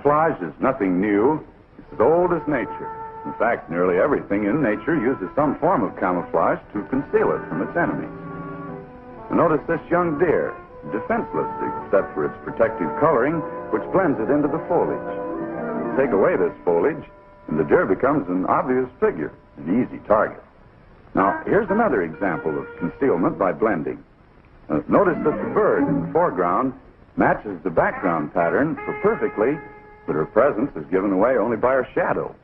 Camouflage is nothing new. It's as old as nature. In fact, nearly everything in nature uses some form of camouflage to conceal it from its enemies. Notice this young deer, defenseless except for its protective coloring, which blends it into the foliage. Take away this foliage, and the deer becomes an obvious figure, an easy target. Now, here's another example of concealment by blending. Notice that the bird in the foreground matches the background pattern so perfectly that her presence is given away only by her shadow.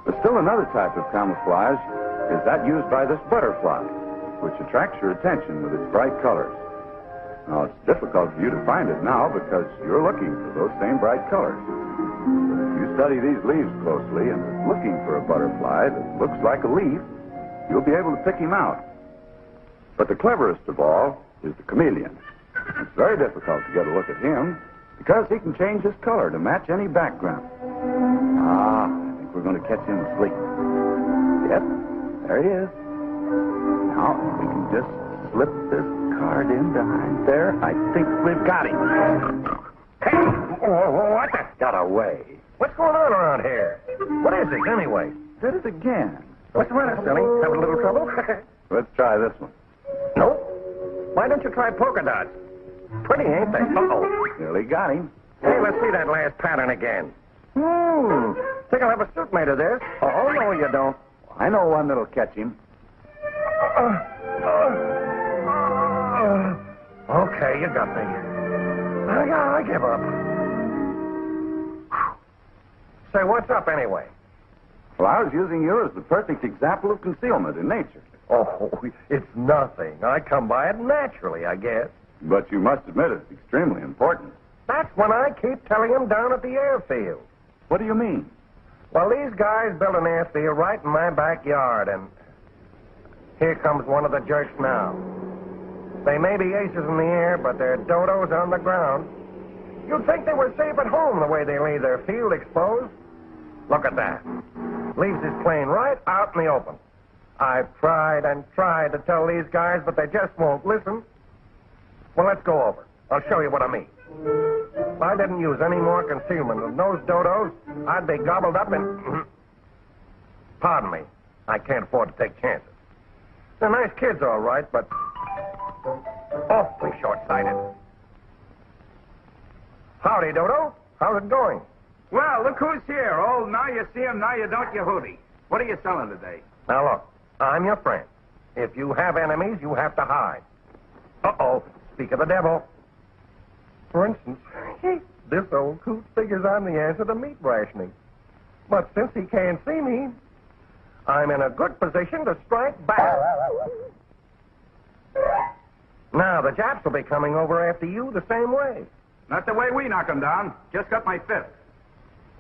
But still another type of camouflage is that used by this butterfly, which attracts your attention with its bright colors. Now, it's difficult for you to find it now because you're looking for those same bright colors. But if you study these leaves closely and are looking for a butterfly that looks like a leaf, you'll be able to pick him out. But the cleverest of all is the chameleon. It's very difficult to get a look at him because he can change his color to match any background. I think we're going to catch him asleep. Yep, there he is. Now, we can just slip this card in behind there. I think we've got him. Hey! What the? Got away. What's going on around here? What is this, anyway? Did it again. What's the matter, Silly? Having a little trouble? Let's try this one. Nope. Why don't you try polka dots? Pretty, ain't they? Uh-oh. Nearly got him. Hey, let's see that last pattern again. Think I'll have a suit made of this? Oh, no, you don't. I know one that'll catch him. Okay, you got me. I give up. Say, what's up anyway? Well, I was using you as the perfect example of concealment in nature. Oh, it's nothing. I come by it naturally, I guess. But you must admit it's extremely important. That's when I keep telling them down at the airfield. What do you mean? Well, these guys built an airfield right in my backyard, and here comes one of the jerks now. They may be aces in the air, but they're dodos on the ground. You'd think they were safe at home the way they leave their field exposed. Look at that. Leaves his plane right out in the open. I've tried and tried to tell these guys, but they just won't listen. Well, let's go over. I'll show you what I mean. If I didn't use any more concealment than those dodos, I'd be gobbled up in... Pardon me. I can't afford to take chances. They're nice kids, all right, but awfully short-sighted. Howdy, Dodo. How's it going? Well, look who's here. Oh, now you see him, now you don't, you hootie. What are you selling today? Now, look, I'm your friend. If you have enemies, you have to hide. Uh-oh, speak of the devil. For instance, this old coot figures I'm the answer to meat rationing. But since he can't see me, I'm in a good position to strike back. Now, the Japs will be coming over after you the same way. Not the way we knock 'em down. Just got my fifth.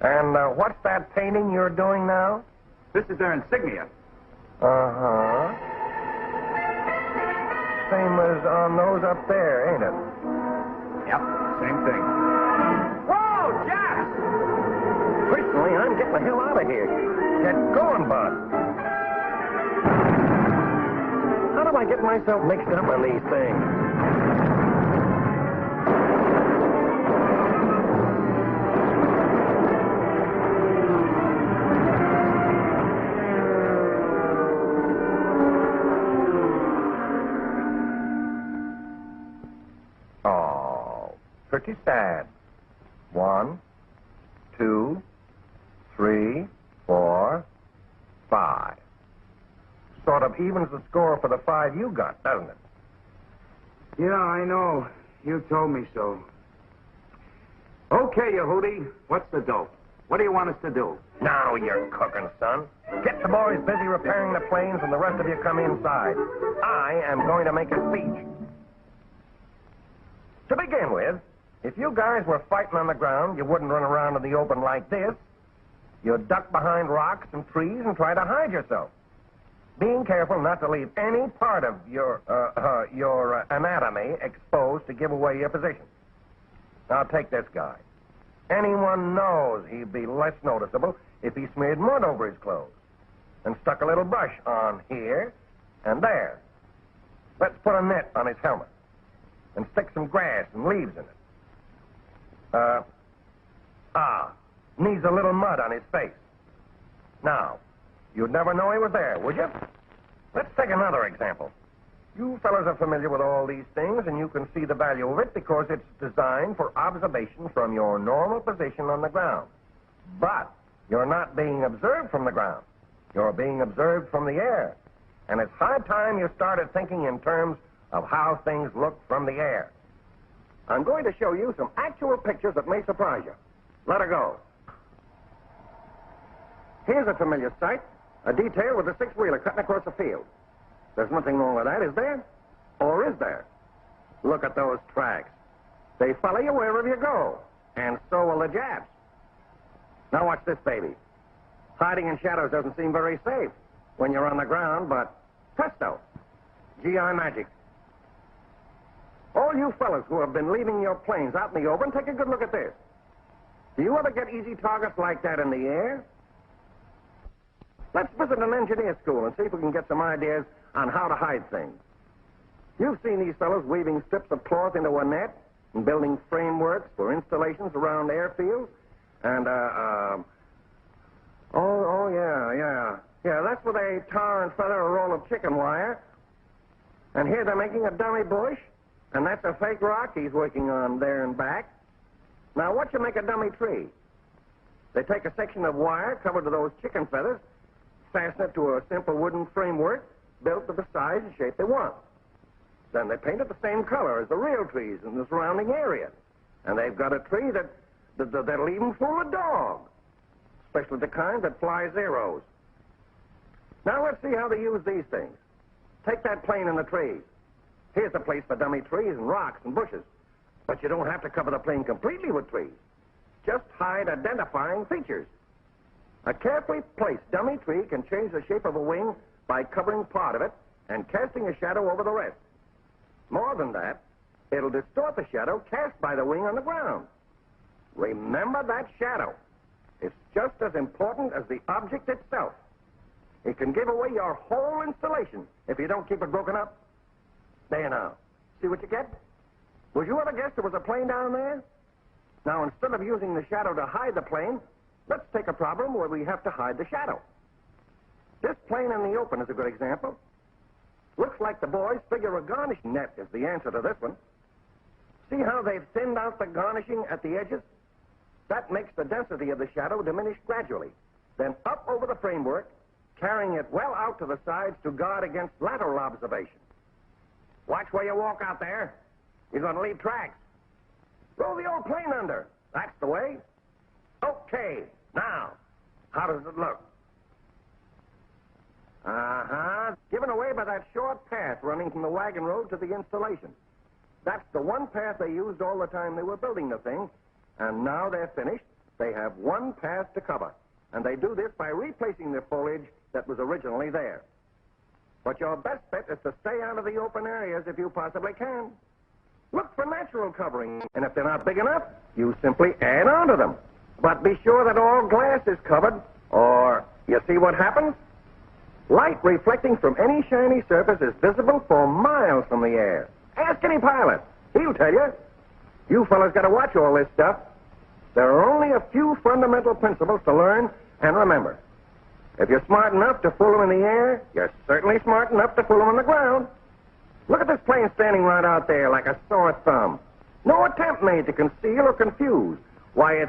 And what's that painting you're doing now? This is their insignia. Uh-huh. Same as on those up there, ain't it? Yep, same thing. Whoa, Japs! Personally, I'm getting the hell out of here. Get going, Bud. How do I get myself mixed up in these things? Pretty sad. 1, 2, 3, 4, 5. Sort of evens the score for the 5 you got, doesn't it? Yeah, I know. You told me so. Okay, you hootie. What's the dope? What do you want us to do? Now you're cooking, son. Get the boys busy repairing the planes and the rest of you come inside. I am going to make a speech. To begin with, if you guys were fighting on the ground, you wouldn't run around in the open like this. You'd duck behind rocks and trees and try to hide yourself, being careful not to leave any part of your anatomy exposed to give away your position. Now, take this guy. Anyone knows he'd be less noticeable if he smeared mud over his clothes and stuck a little brush on here and there. Let's put a net on his helmet and stick some grass and leaves in it. Needs a little mud on his face. Now, you'd never know he was there, would you? Let's take another example. You fellas are familiar with all these things, and you can see the value of it because it's designed for observation from your normal position on the ground. But you're not being observed from the ground. You're being observed from the air. And it's high time you started thinking in terms of how things look from the air. I'm going to show you some actual pictures that may surprise you. Let her go. Here's a familiar sight, a detail with a six-wheeler cutting across a field. There's nothing wrong with that, is there? Or is there? Look at those tracks. They follow you wherever you go, and so will the jabs. Now watch this, baby. Hiding in shadows doesn't seem very safe when you're on the ground, but presto, GI magic. All you fellas who have been leaving your planes out in the open, take a good look at this. Do you ever get easy targets like that in the air? Let's visit an engineer school and see if we can get some ideas on how to hide things. You've seen these fellows weaving strips of cloth into a net and building frameworks for installations around airfields. And, yeah, that's where they tar and feather a roll of chicken wire. And here they're making a dummy bush, and that's a fake rock he's working on there and back. Now, what you make a dummy tree? They take a section of wire covered with those chicken feathers, fasten it to a simple wooden framework built to the size and shape they want. Then they paint it the same color as the real trees in the surrounding area. And they've got a tree that'll even fool a dog, especially the kind that flies arrows. Now let's see how they use these things. Take that plane in the trees. Here's a place for dummy trees and rocks and bushes. But you don't have to cover the plane completely with trees. Just hide identifying features. A carefully placed dummy tree can change the shape of a wing by covering part of it and casting a shadow over the rest. More than that, it'll distort the shadow cast by the wing on the ground. Remember that shadow. It's just as important as the object itself. It can give away your whole installation if you don't keep it broken up. There now. See what you get? Would you ever guess there was a plane down there? Now, instead of using the shadow to hide the plane, let's take a problem where we have to hide the shadow. This plane in the open is a good example. Looks like the boys figure a garnishing net is the answer to this one. See how they've thinned out the garnishing at the edges? That makes the density of the shadow diminish gradually, then up over the framework, carrying it well out to the sides to guard against lateral observation. Watch where you walk out there. You're going to leave tracks. Roll the old plane under. That's the way. Okay, now, how does it look? Given away by that short path running from the wagon road to the installation. That's the one path they used all the time they were building the thing, and now they're finished. They have one path to cover, and they do this by replacing the foliage that was originally there. But your best bet is to stay out of the open areas if you possibly can. Look for natural covering, and if they're not big enough, you simply add on to them. But be sure that all glass is covered, or you see what happens? Light reflecting from any shiny surface is visible for miles from the air. Ask any pilot. He'll tell you. You fellas got to watch all this stuff. There are only a few fundamental principles to learn and remember. If you're smart enough to fool them in the air, you're certainly smart enough to fool them on the ground. Look at this plane standing right out there like a sore thumb. No attempt made to conceal or confuse. Why,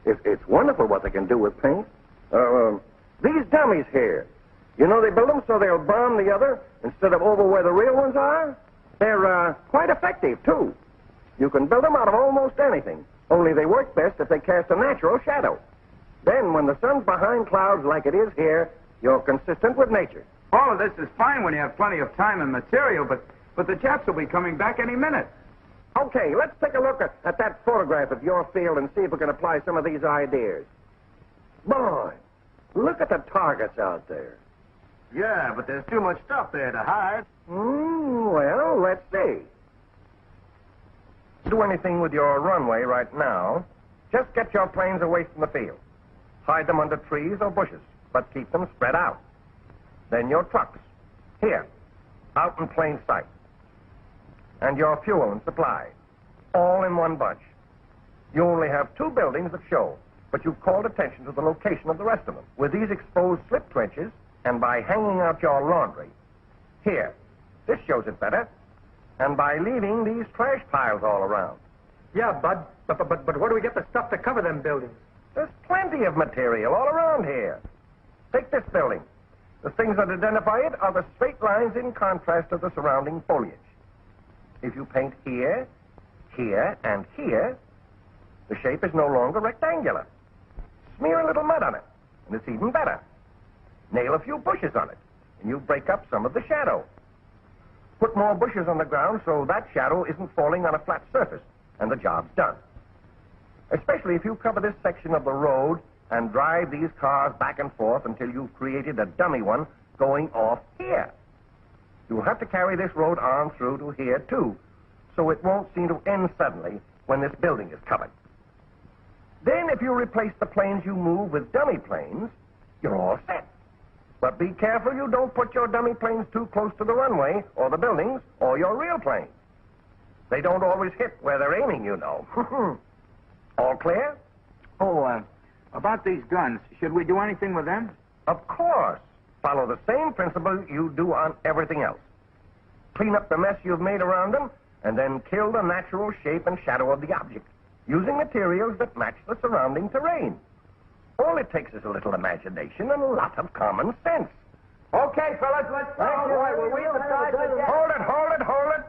it's wonderful what they can do with paint. These dummies here, you know, they build them so they'll bomb the other instead of over where the real ones are. They're quite effective, too. You can build them out of almost anything, only they work best if they cast a natural shadow. Then, when the sun's behind clouds like it is here, you're consistent with nature. All of this is fine when you have plenty of time and material, but the Japs will be coming back any minute. Okay, let's take a look at that photograph of your field and see if we can apply some of these ideas. Boy, look at the targets out there. Yeah, but there's too much stuff there to hide. Well, let's see. Do anything with your runway right now. Just get your planes away from the field. Hide them under trees or bushes, but keep them spread out. Then your trucks. Here, out in plain sight. And your fuel and supply. all in one bunch. You only have 2 buildings that show, but you've called attention to the location of the rest of them. With these exposed slip trenches, and by hanging out your laundry. Here, this shows it better. And by leaving these trash piles all around. Yeah, Bud, but where do we get the stuff to cover them buildings? There's plenty of material all around here. Take this building. The things that identify it are the straight lines in contrast to the surrounding foliage. If you paint here, here, and here, the shape is no longer rectangular. Smear a little mud on it, and it's even better. Nail a few bushes on it, and you break up some of the shadow. Put more bushes on the ground so that shadow isn't falling on a flat surface, and the job's done. Especially if you cover this section of the road and drive these cars back and forth until you've created a dummy one going off here. You'll have to carry this road on through to here, too, so it won't seem to end suddenly when this building is covered. Then, if you replace the planes you move with dummy planes, you're all set. But be careful you don't put your dummy planes too close to the runway or the buildings or your real planes. They don't always hit where they're aiming, you know. All clear? Oh, about these guns, should we do anything with them? Of course. Follow the same principle you do on everything else. Clean up the mess you've made around them, and then kill the natural shape and shadow of the object, using materials that match the surrounding terrain. All it takes is a little imagination and a lot of common sense. Okay, fellas, let's go. Hold it.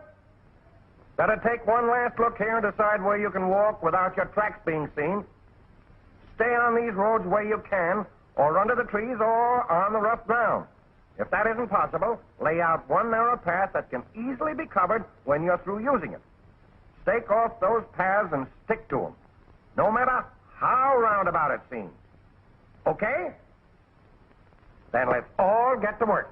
Better take one last look here and decide where you can walk without your tracks being seen. Stay on these roads where you can, or under the trees, or on the rough ground. If that isn't possible, lay out one narrow path that can easily be covered when you're through using it. Stake off those paths and stick to them, no matter how roundabout it seems. Okay? Then let's all get to work.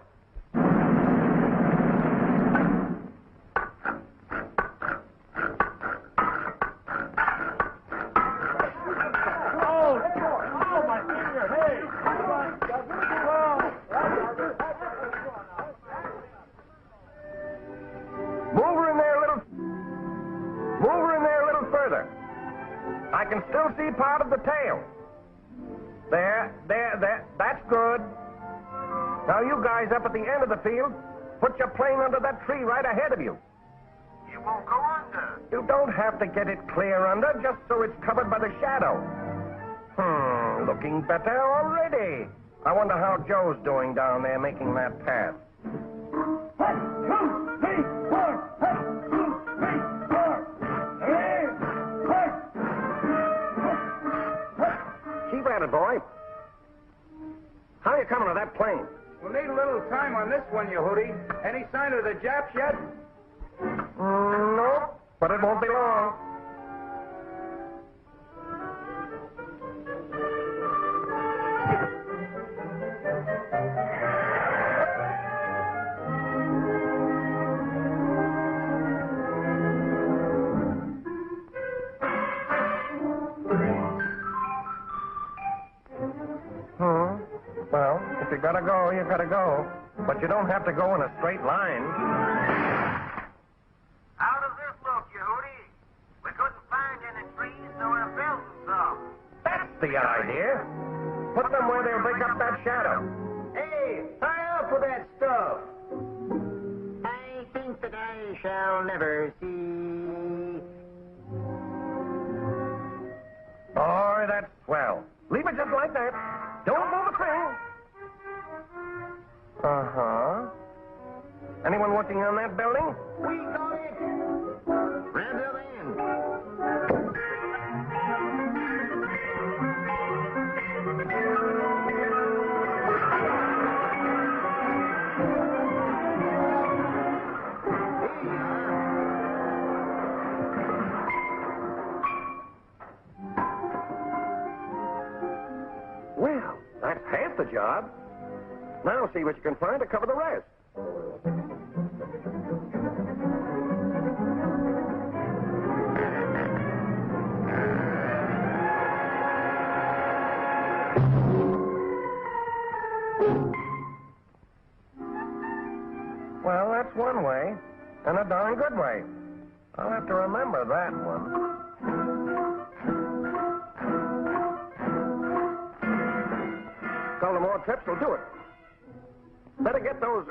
Move her in there a little further. I can still see part of the tail. There. That's good. Now you guys up at the end of the field, put your plane under that tree right ahead of you. It won't go under. You don't have to get it clear under, just so it's covered by the shadow. Looking better already. I wonder how Joe's doing down there making that path. 1, 2, 3, 4. 1, 2, 3, 4. Keep at it, boy. How are you coming to that plane? We'll need a little time on this one, you hootie. Any sign of the Japs yet? No, but it won't be long. Well, if you gotta go, you gotta go. But you don't have to go in a straight line. How does this look, you hootie? We couldn't find any trees, so we're building some. That's the idea. Put them where they'll break up that shadow. Hey, hurry up with that stuff. I think that I shall never see. Boy, that's swell. Leave it just like that. Don't move a thing. Uh-huh. Anyone working on that building? We got it. Rather than. Well, that's half the job. Now see what you can find to cover the rest. Well, that's one way, and a darn good way. I'll have have to remember that one. Couple more trips will do it. Better get those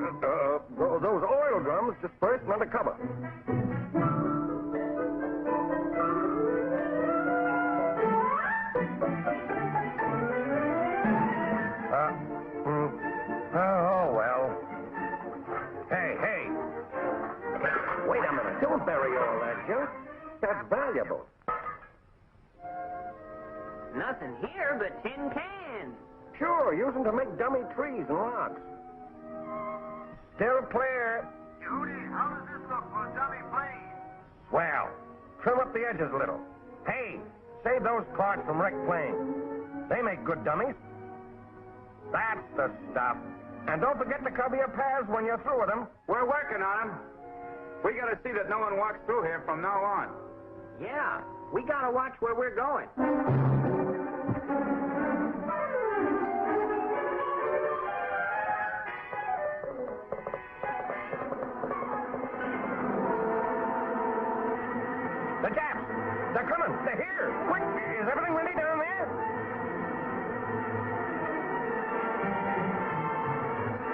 oil drums dispersed and under cover. Oh, well. Hey. Wait a minute. Don't bury all that junk. That's valuable. Nothing here but tin cans. Sure, use them to make dummy trees and rocks. Still clear. Hootie, how does this look for a dummy plane? Swell. Trim up the edges a little. Hey, save those parts from wrecked planes. They make good dummies. That's the stuff. And don't forget to cover your paths when you're through with them. We're working on them. We gotta see that no one walks through here from now on. Yeah, we gotta watch where we're going. The Japs! They're coming! They're here! Quick! Is everything ready down there?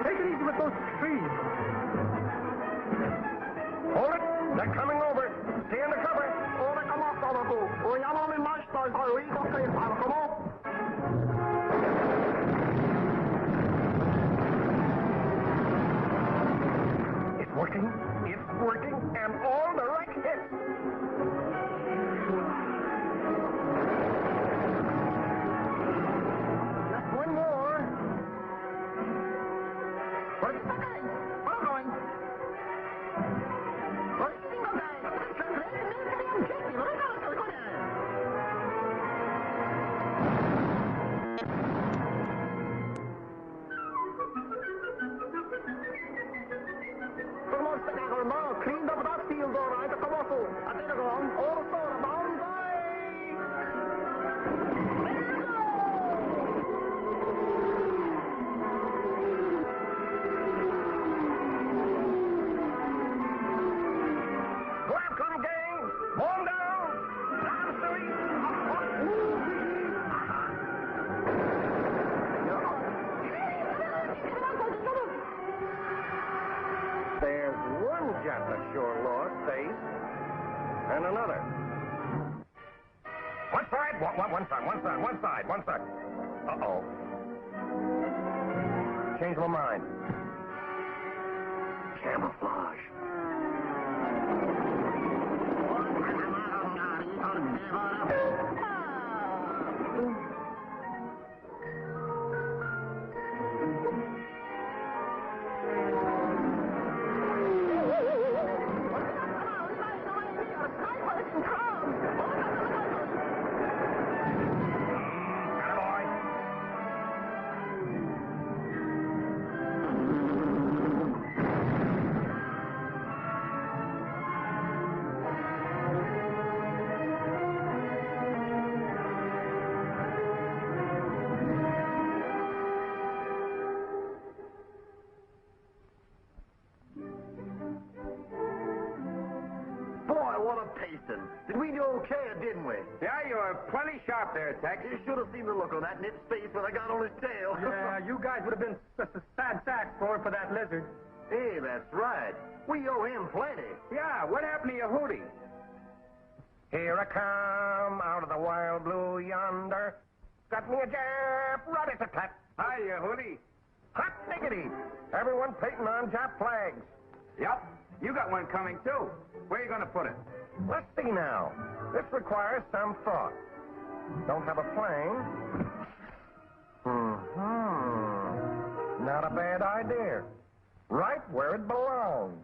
Take it easy with those trees. Hold it! They're coming over! Stay under cover! It's working! It's working! And all the right hits! Just one more! What's the guy? We're going! Cleaned up that field all right. Come on, fool. I think I'm on. All sorts of bound Welcome, gang. Warm down. Down the street. There's one jet that sure lost face, and another. One side. One side. Uh-oh. Change my mind. Camouflage. Did we do okay, or didn't we? Yeah, you were plenty sharp there, Tex. You should have seen the look on that nit's face when I got on his tail. Yeah, you guys would have been sad sacks for that lizard. Hey, that's right. We owe him plenty. Yeah, what happened to your Hootie? Here I come, out of the wild blue yonder. Got me a Jap, rat-a-tat-tat. Hi, you Hootie. Hot diggity. Everyone painting on Jap flags. Yep, you got one coming, too. Where are you going to put it? Let's see now. This requires some thought. Don't have a plane? Not a bad idea. Right where it belongs.